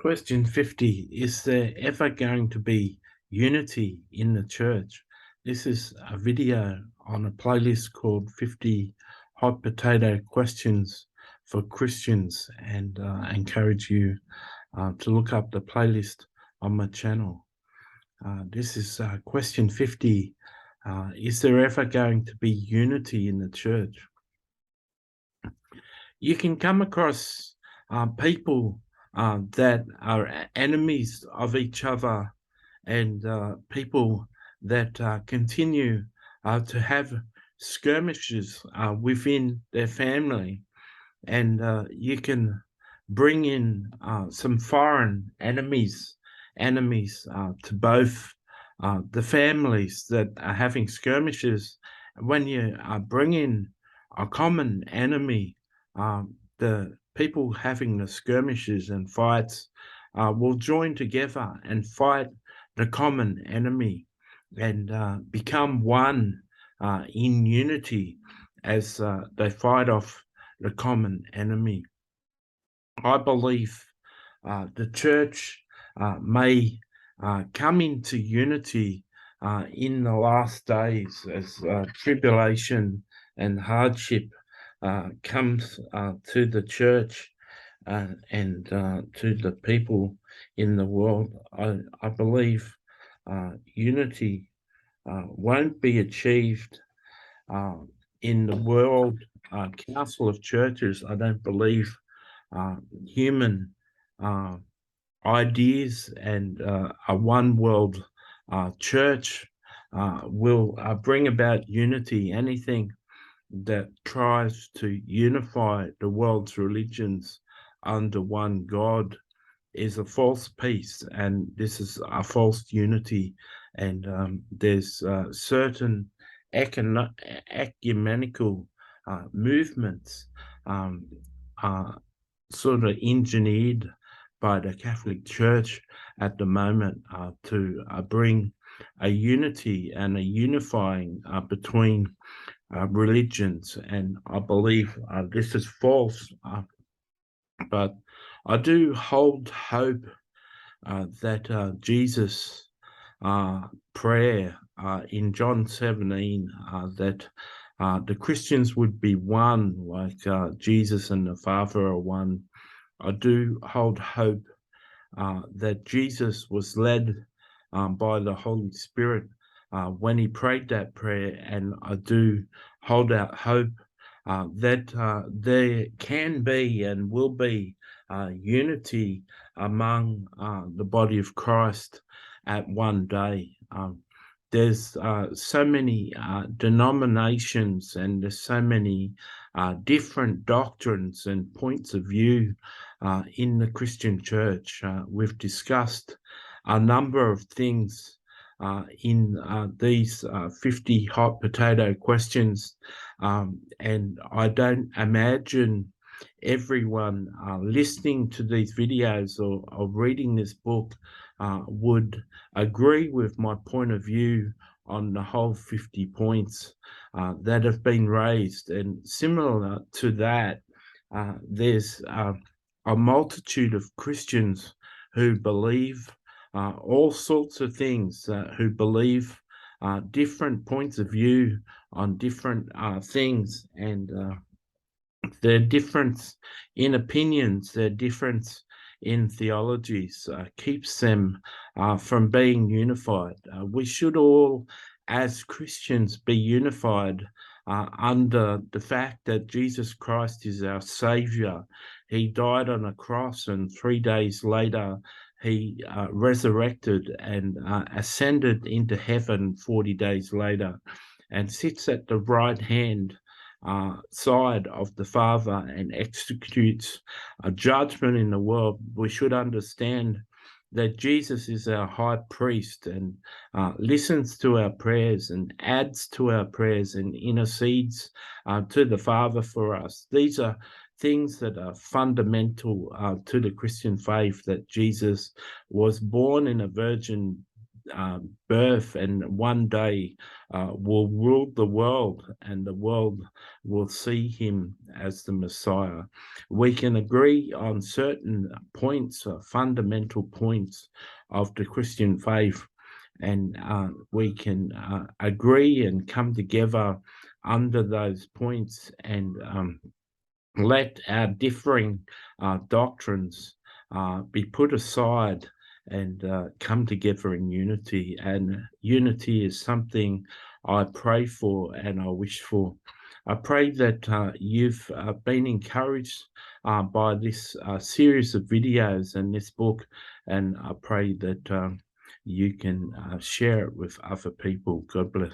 Question 50. Is there ever going to be unity in the church? This is a video on a playlist called 50 Hot Potato Questions for Christians, and I encourage you to look up the playlist on my channel. This is question 50. Is there ever going to be unity in the church? You can come across people that are enemies of each other, and people that continue to have skirmishes within their family. And you can bring in some foreign enemies to both the families that are having skirmishes. When you bring in a common enemy, the people having the skirmishes and fights will join together and fight the common enemy and become one in unity as they fight off the common enemy. I believe the church may come into unity in the last days as tribulation and hardship comes to the church and to the people in the world. I believe unity won't be achieved in the World Council of Churches. I don't believe human ideas and a one world church will bring about unity. Anything that tries to unify the world's religions under one God is a false peace, and this is a false unity. And there's certain ecumenical movements sort of engineered by the Catholic Church at the moment to bring a unity and a unifying between religions. And I believe this is false, but I do hold hope that Jesus' prayer in John 17, that the Christians would be one, like Jesus and the Father are one. I do hold hope that Jesus was led by the Holy Spirit when he prayed that prayer, and I do hold out hope that there can be and will be unity among the body of Christ at one day. There's so many denominations, and there's so many different doctrines and points of view in the Christian church. We've discussed a number of things in these 50 hot potato questions, and I don't imagine everyone listening to these videos or reading this book would agree with my point of view on the whole 50 points that have been raised. And similar to that, there's a multitude of Christians who believe all sorts of things, who believe different points of view on different things, and their difference in opinions, their difference in theologies keeps them from being unified. We should all, as Christians, be unified under the fact that Jesus Christ is our Savior. He died on a cross, and 3 days later, he resurrected and ascended into heaven 40 days later, and sits at the right hand side of the Father and executes a judgment in the world. We should understand that Jesus is our high priest and listens to our prayers and adds to our prayers and intercedes to the Father for us. These are things that are fundamental to the Christian faith, that Jesus was born in a virgin birth, and one day will rule the world, and the world will see him as the Messiah. We can agree on certain points, fundamental points of the Christian faith, and we can agree and come together under those points, and let our differing doctrines be put aside, and come together in unity. And unity is something I pray for and I wish for. I pray that you've been encouraged by this series of videos and this book, and I pray that you can share it with other people. God bless.